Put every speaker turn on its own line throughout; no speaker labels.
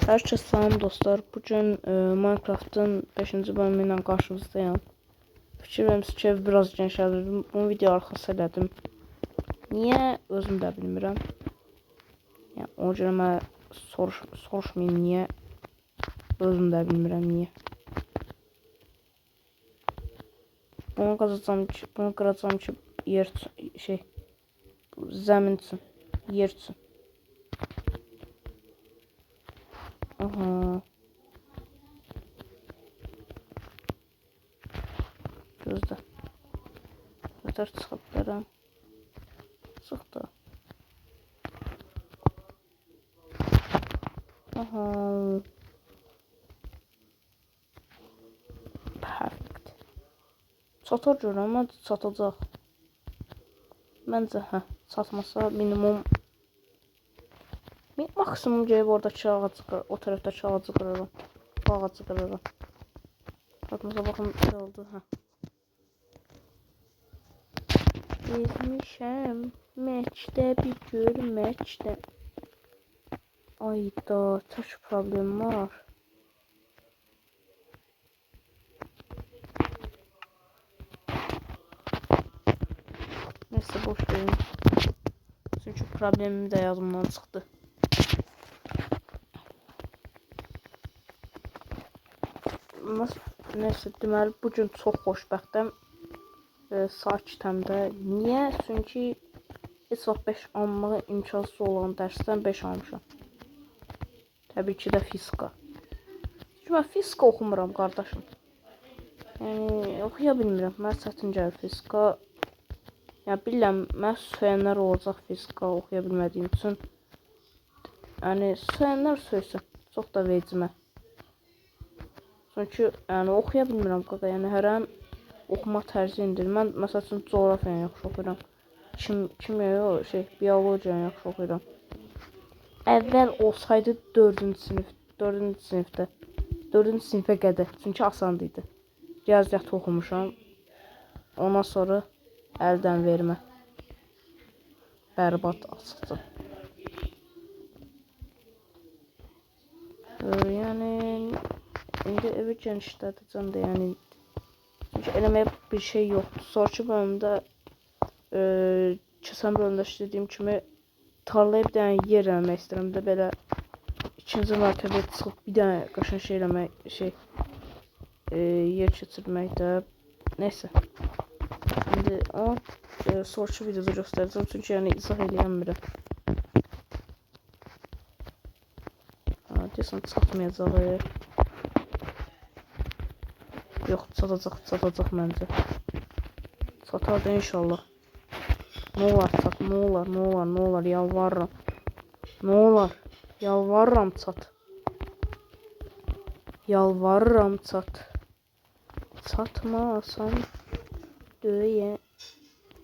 Herkese salam dostlar. Bugün Minecraft'ın 5. bölümü ilə qarşınızdayım. Fikir vermişəm ki, biraz genişlətdim. Bunu video arxası elədim. Niyə özüm də bilmirəm. Yəni o görə mən soruşmayım niyə. Özüm də bilmirəm niyə. Bunu qıracağam ki, yer zəmin üçün, yer üçün. Aha. Gözlə. Nətər çıxıb bilərəm. Çıxdı. Aha. Perfect. Çatar görürəm, mən çatacaq. Məncə, çatmasa minimum maksimum gəlib oradakı ağacı qırarım, o tərəfdəki ağacı qırarım. Bu ağacı qırarım. Çatmasa baxın nə oldu, Gezmişəm məktəbi görməkdə. Ayda, çox problem var. Neyse boş verin. Çünki problemim də yadımdan çıxdı. Neyse deməli bugün çox xoşbəxtəm. Sakitəm də. Niyə? Çünki heç vaxt 5 almağa imkansız olan dərsdən 5 almışam. Təbii ki də fizika. Çünki mən fizika oxumuram qardaşım. Yəni oxuya bilmirəm. Mən çətin gəlir fizika. Yəni bilirəm, mən söylənlər olacaq fizika oxuya bilmədiyim üçün. Yəni söylənlər söylsən çox da vecimə. Çünki yəni oxuya bilmirəm qaqa. Yəni hərəm oxuma tərzi indir. Mən məsəl üçün coğrafiyanı yaxşı oxuyuram. Kimya biologiyanı yaxşı oxuyuram. Əvvəl olsaydı 4-cü sinifə qədər. Çünki asan idi. Riyaziyyat oxumuşam. Ondan sonra əldən vermə. Bərbad açıqca. Yəni indi evi genişlədəcəm də, yəni çünki eləməyə bir şey yoxdur. Sonraki bölümdə keçən bölümdə işlədiyim kimi tarlaya bir dənə yer eləmək istəyirəm də, belə ikinci mərtəbəyə çıxıb bir dənə qəşəng şey eləmək, yer keçirmək də. Neysə. İndi o sonraki videoda göstərəcəm, çünki yəni izah eləyəmirəm. Deyəsən çatmayacaq. Yox, çatacaq məncə. Çatar da inşallah. Nə olar çat, nə olar, yalvarıram. Nə olar, yalvarıram çat. Yalvarıram çat. Çatmasan döyə.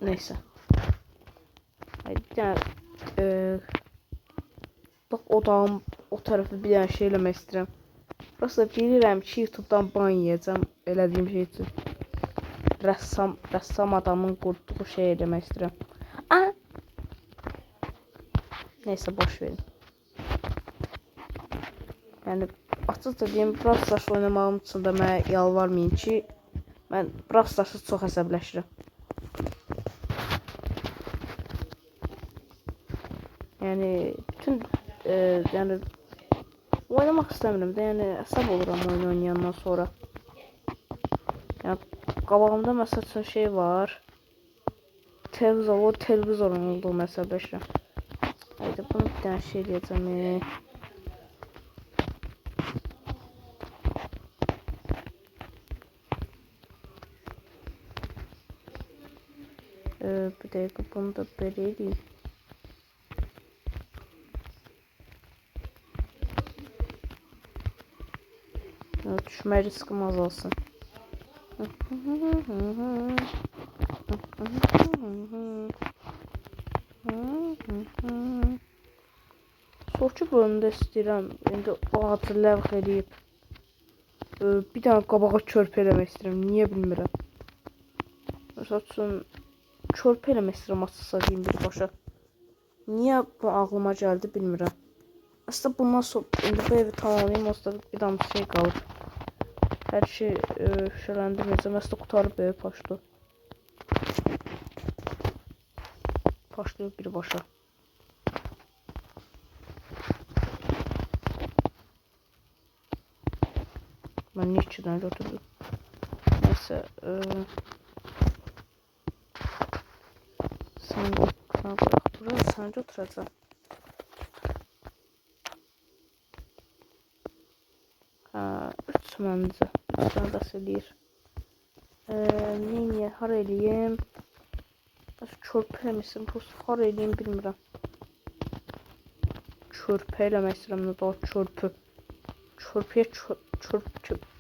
Neysə. Yəni bax o dağın o tərəfi bir dənə şey eləmək istəyirəm. Prosta bilirəm ki, YouTube'dan ban yiyəcəm elədiyim şey üçün. Rəssam adamın qurduğu şey eləmək istəyirəm. Neysə, boş verin. Yəni, açıqca deyim, Brawl Stars oynamağım üçün də mənə yalvarmayın ki, mən Brawl Stars'ı çox əsəbləşirəm. Yəni, bütün, yəni, oynamaq istəmirəm də, yəni əsəb oluram oyun oynayandan sonra. Yəni qabağımda məsəl üçün şey var. Televizorun olduğunu əsəbləşirəm. Haydi bunu bir dənə şey eləyəcəm. Bir dəqiqə bunu da belə eləyim. Düşmə riskim azalsın. Sonraki bölümdə istəyirəm, indi o ağacı ləğv eləyib bir dənə qabağa körpə eləmək istəyirəm, niyə bilmirəm. Məsəl üçün körpə eləmək istəyirəm açıqsa deyim birbaşa. Niyə bu ağlıma gəldi bilmirəm. Aslında bundan sonra indi bu evi tamamlayayım. Aslında bir dənə şey qalır. Hər şey şələndirməyəcəm. Aslında qutarıb evi başlı. Başlıyor birbaşa. Ben niye içinden götürdüm? Neyse. Sen bırak buraya. Sen götüreceğim. Ha, 3 məncə. 3 tane bəs eləyir. Niyə? Har eləyim? Çörpə eləmişəm. Har eləyim bilmirəm. Çörpə eləmək istəyirəm. Nə daha çörpü. Çörpüyə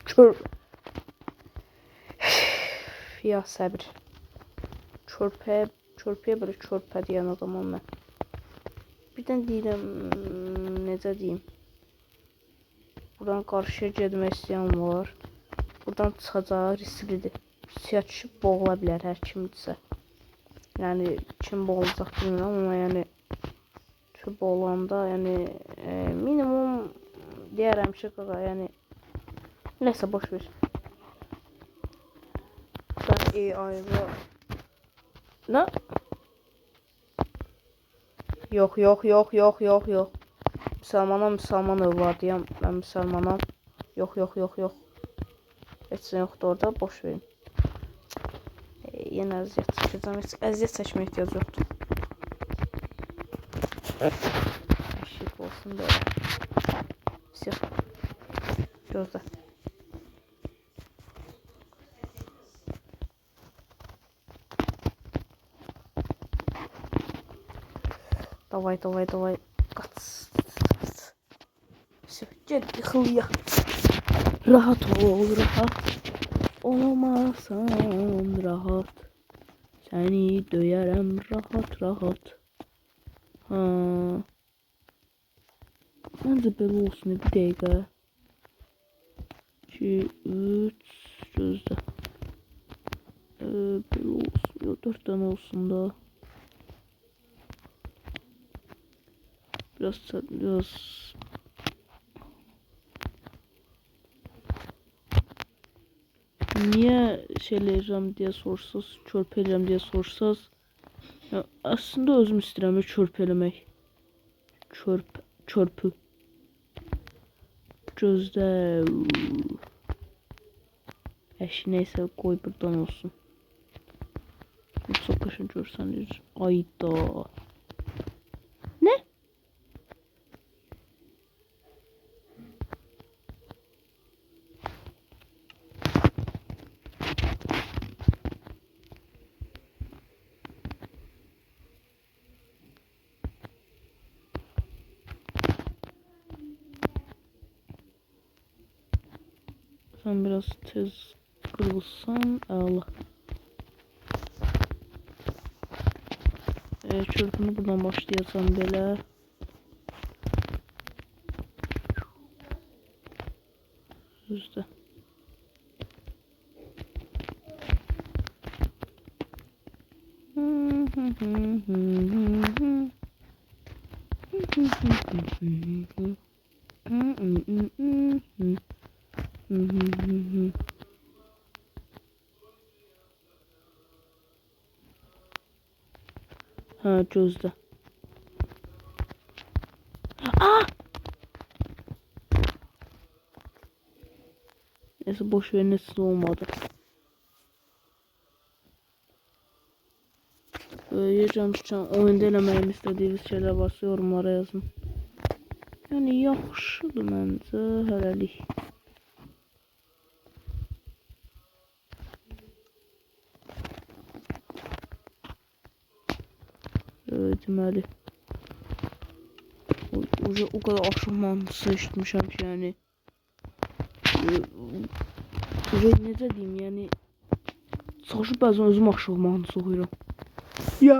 çörp. Ya səbir. Çörpüyə belə çörpə deyən adamam mən. Birdən deyirəm, necə deyim. Buradan qarşıya getmək istəyən var. Buradan çıxacaq, risklidir. Suya düşüb boğula bilər hər kimdirsə. Yəni kim boğulacaq bilmirəm, amma yəni tüb olanda, yəni minimum deyərəm ki, qaqa, yəni nəsə boş ver. Sən AI-da nə? Yox. Müsəlman övladıyam. Mən müsəlmanam. Yox. Heç nə yoxdur orada, boş verin. Yenə əziyyət çəkəcəm. Heç əziyyət çəkməyə ehtiyac yoxdur. Əşik olsun belə. Siyah. Gözlə. Davay. Qaç. Все, gel yıxıl ya. Rahat ol, rahat. Olmasan rahat. Səni döyərəm rahat. Ha. Məncə belə olsun, bir dəqiqə. 2, 3, gözlə. Belə olsun, 4 tane olsun da. Biraz niye şeyləyirəm deyə soruşsaz, çörp eləyirəm deyə soruşsaz, ya, aslında özüm istəyirəm çörp eləmək. Çörpü. Gözlə. Əşi neysə qoy buradan olsun. Çok kaşın görsənir. Ayda. Ne? Sen biraz tez kırılsan Allah. Çırpını buradan başlayacağım belə. Düzdür. Ha, gözlə. Ah! Neyse boş ver, nasıl olmadı. Yiyeceğim oyunda eləməyimi istədiyiniz şeyler varsa yorumlara yazın. Yəni yaxşıdır məncə hələlik. Deməli. O kadar aşıq mantısı eşitmişəm ki, yəni. Necə deyim, yəni. Çalışıb bəzən özüm aşıq mantısı oxuyuram. Ya.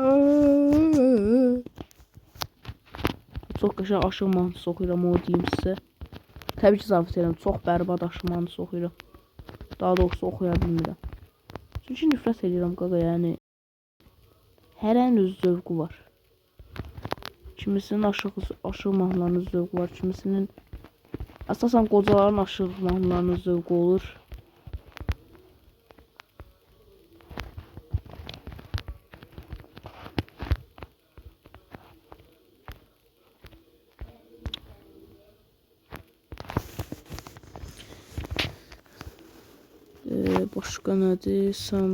Çox qəşəng aşıq mantısı oxuyuram, o deyim sizə. Təbii ki, zarafat edirəm, çox bərbad aşıq mantısı oxuyuram. Daha doğrusu oxuya bilmirəm. Çünki nifrət edirəm qaqa, yəni. Hər ənin öz zövqü var. Kimisinin aşıq mahnılarının zövqü var, kimisinin əsasən qocaların aşıq mahnılarının zövqü olur. Başqa nədir? Sən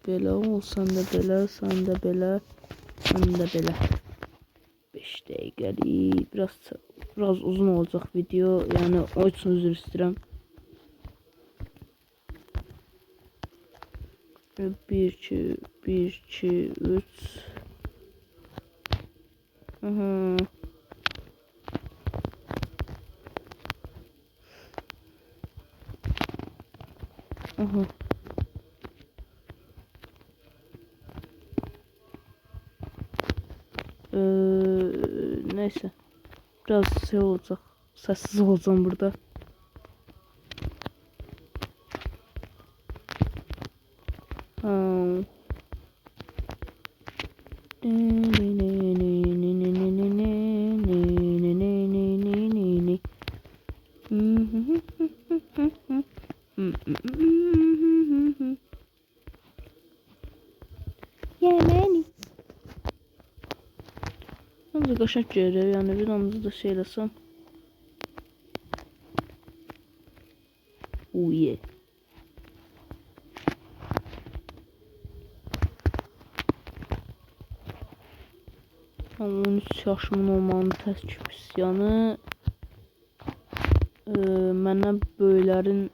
belə ol, sən də belə, sən də belə, sən də belə. 5 dəqiqəlik, biraz uzun olacaq video, yəni o üçün üzr istəyirəm. 1 2 3 Neyse. Biraz şey olacak. Sessiz olacağım burada. Yemeni. Bence kaşık görev, yani bir anda da şey desem. Oh yeah. Ama 13 yaşımın olmanın təşkil üsyanı mənə böyüklərin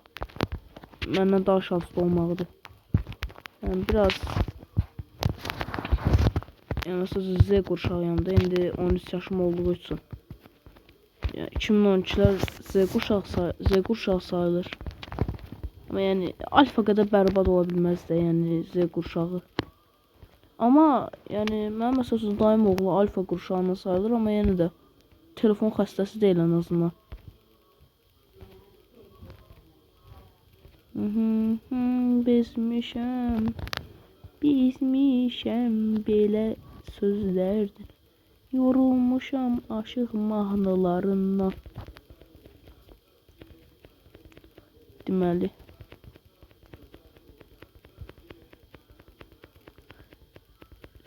məndən daha şanslı olmağıdır. Yəni biraz yəni sözü Z qurşağıyam da, indi 13 yaşım olduğu üçün. Yəni 2012'lər Z qurşağı sayılır. Ama yəni alfa qədər bərbad ola bilməz də, yəni Z qurşağı. Ama yani mənim məsələn dayım oğlu alfa qurşağına sayılır, ama yenə də telefon xəstəsi deyil en azından. Bizmişəm belə sözlərdir. Yorulmuşam aşıq mahnılarından. Deməli.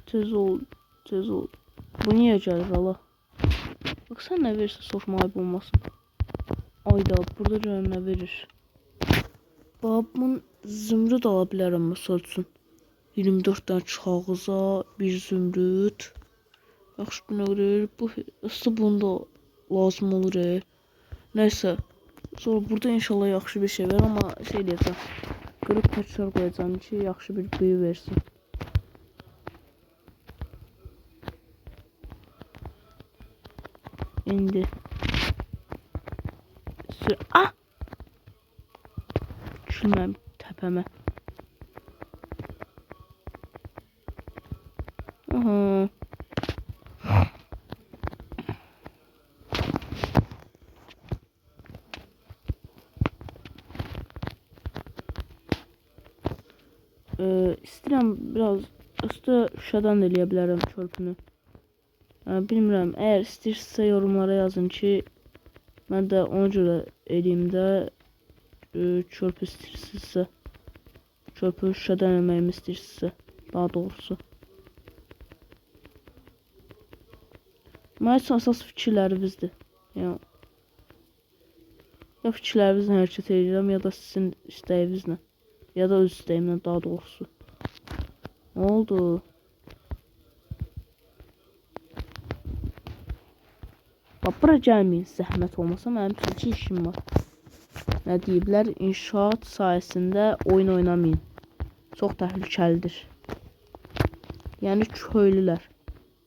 Tez ol. Bu niye gəlir Allah? Bak sen ne verirse sorma, ayıp olmasın. Ayda burada görəm nə verir. Babamın zümrüd ala bilərəm məsəl üçün. 24 tane çıxağıza bir zümrüd. Yaxşı, bu nə verir? Bu ısı bunda lazım olur. Neyse. Sonra burada inşallah yaxşı bir şey ver, ama şey deyəcəm. Qırıq taşlar qoyacağım ki, yaxşı bir büyü versin. İndi. Ah! Düşürməm təpəmə. İstəyirəm biraz üstə şüşədən də eləyə bilərəm çörpünü. Bilmirəm, əgər istəyirsinizsə yorumlara yazın ki, mən də ona görə eləyim də. Çörpü istəyirsinizsə, çörpü şüşədən eləməyimi istəyirsinizsə, daha doğrusu. Mənim əsas fikirlərinizdir. Yəni, ya fikirlərinizlə hərəkət edirəm, ya da sizin istəyinizlə. Ya da öz istəyimlə, daha doğrusu. Ne oldu? Bax, bura gəlməyin, zəhmət olmasa, mənim üçün işim var. Nə deyiblər? İnşaat sayəsində oyun oynamayın. Çox təhlükəlidir. Yəni köylülər.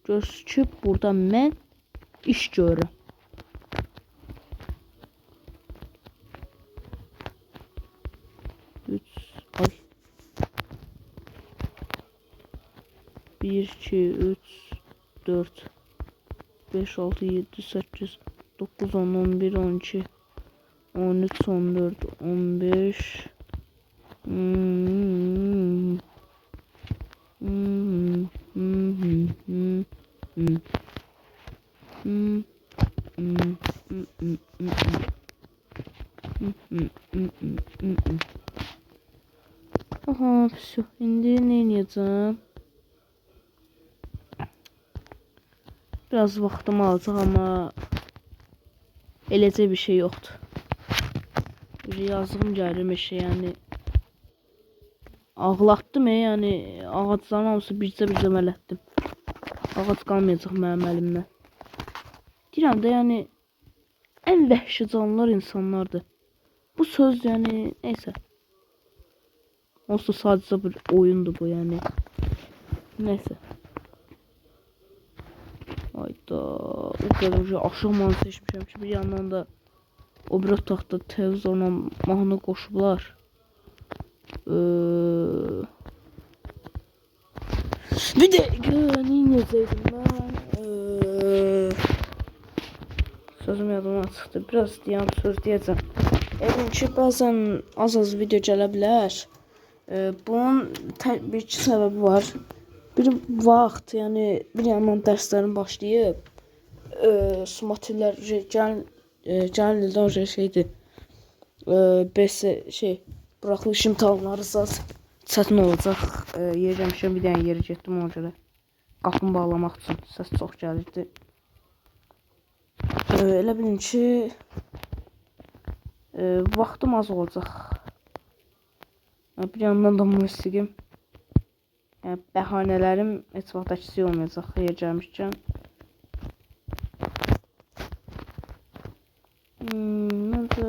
Görsün ki, burada mən iş görürəm. Ay. 1 2 3 4 5 6 7 8 9 10 11 12 13 14 15 Hmm. Hmm. Hmm. Hmm. Hmm. Hmm. Hmm. Hmm. Hmm. Hmm. Aha, все. İndi ne edeceğim? Biraz vaxtım alacaq, amma eləcə bir şey yoxdur. Yazığım gəlir meşə, yəni ağlatdım, yəni ağacların hamısı bircə mələtdim. Ağac qalmayacaq mənim əlimdən. Deyirəm də, yəni ən vəhşi canlılar insanlardır. Bu söz, yəni neysə. Onsuz sadəcə bir oyundur bu, yəni. Neysə. Hayda, o qədər aşıq mahnı seçmişəm ki, bir yandan da o bir otaqda televizorla mahnı qoşublar. Bir dəqiqə, neynəyəcəkdim mən? Sözüm yadımdan çıxdı. Biraz deyəm, söz deyəcəm. Emin ki, bəzən az video gələ bilər. Bunun bir iki səbəbi var. Bir vaxt, yəni bir yandan dərslərim başlayıb. Sumativlər gələn ildən şeydir. Buraxılış imtahanları çətin olacaq. Yerləmişəm, bir dənə yeri getdim ona görə. Qapını bağlamaq üçün səs çox gəlirdi. Elə bilin ki, vaxtım az olacaq. Bir yandan da musiqim. Yəni, bəhanələrim heç vaxt əksik olmayacaq yer gəlmişkən. Məncə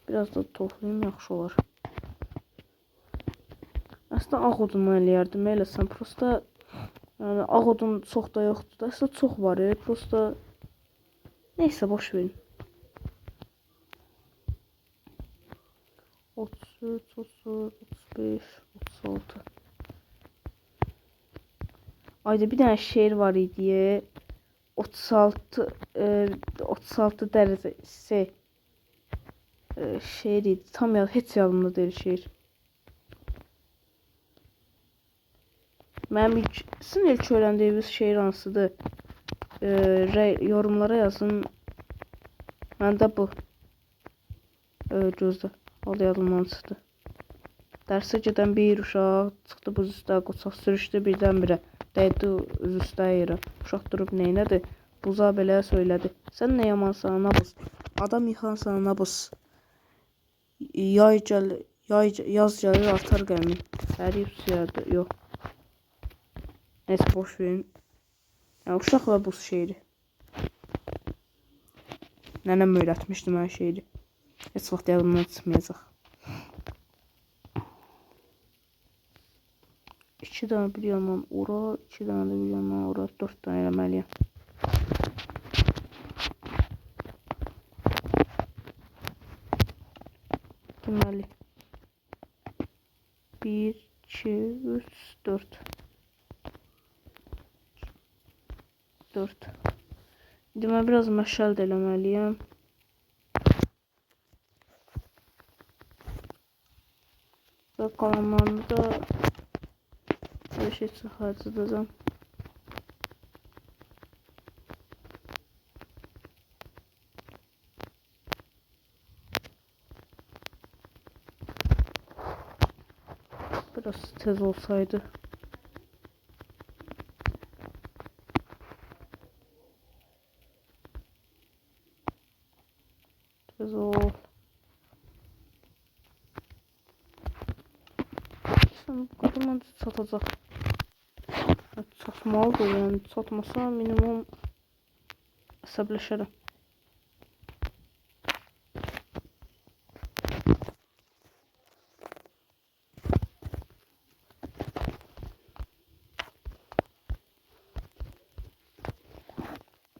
biraz da toplayayım, yaxşı olar. Əslində ağ odundan eləyərdim, eləsəm. Prosta yəni, ağ odun çox da yoxdur da. Əslində çox var, prosta neysə, boş verin. 33, 34, 35, 36. Ayda bir dənə şeir var idi. 36 dərəcə şeir idi. Tam heç yadımda deyil şeir. Mənim sizin ilk öyrəndiyiniz şeir hansıdır? Yorumlara yazın. Məndə bu. Gözlə. O da yadımdan çıxdı. Dərsə gedən bir uşaq çıxdı buz üstə, qoçaq sürüşdü birdən-birə. Dəydi üz üstə yerə. Uşaq durub neynədi? Buza belə söylədi. Sən nə yamansan, nabız. Adam yıxansan, nabız. Yaz gəlir, artar qəmin. Əriyib suyadı. Yox. Neysə, boş verin. Yəni, uşaq və buz şeiri. Nənəm öyrətmişdi mən şeiri. Heç vaxt yadımdan çıxmayacaq. 2 dənə bir yandan ora, 2 dənə də bir yandan ora, 4 dənə eləməliyəm. Deməli. 1, 2, 3, 4. 4. İndi mən biraz məşəl də eləməliyəm. Və qalanlarını da bir şey çıxartacağım. Biraz tez olsaydı. Tez ol. Sən bu qədər məncə çatacaq. Çatmalıdır, yəni çatmasa minimum əsəbləşərəm.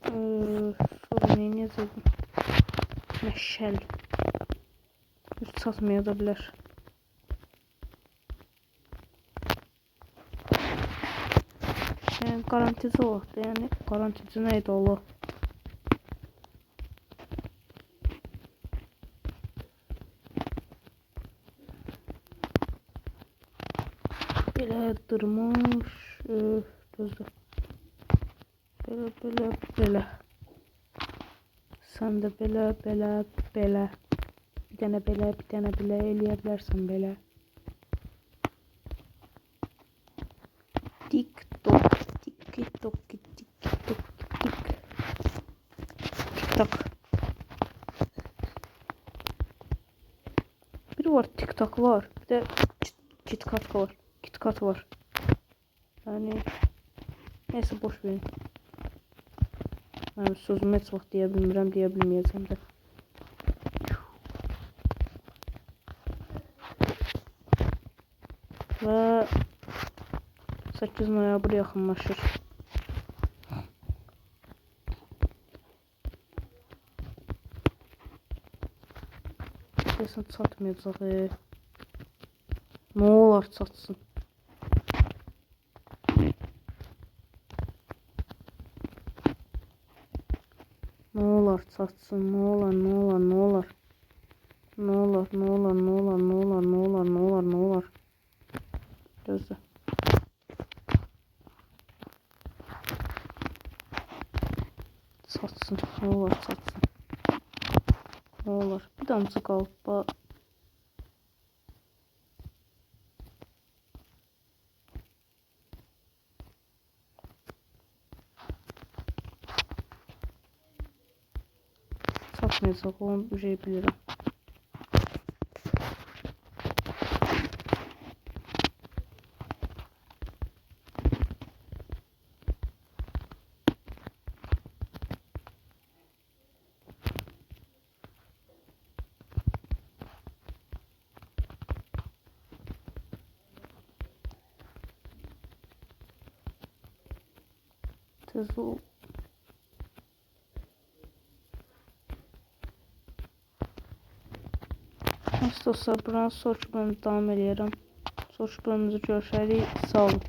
Sonra neynəyəcəkdim? Məşəl. Heç çatmaya da bilər. Yəni garantici olaq da, yəni garantici nə idi Allah? Belə dırmış, gözlə. Belə. Sən də belə. Bir dənə belə eləyə bilərsən belə. TikTok. Bir var TikTok var. Bir de KitKat var. KitKat var. Yani neyse boş verin. Ben sözümü heç vaxt deyə bilməyəcəm də. Və 8 noyabr yaxınlaşır. Deyəsən çatmayacaq. Nə olar çatsın. Ne olur çatsın, ne olur. Gözlə. Çatsın, ne olur çatsın. Ne olur. Bir damcı qalıb. Çatmayacaq, onu bir şey bilirəm. Tez ol. Neyse dostlar, buranın sonraki bölümde davam edirəm. Sonraki bölümümüzü görüşərik. Sağ olun.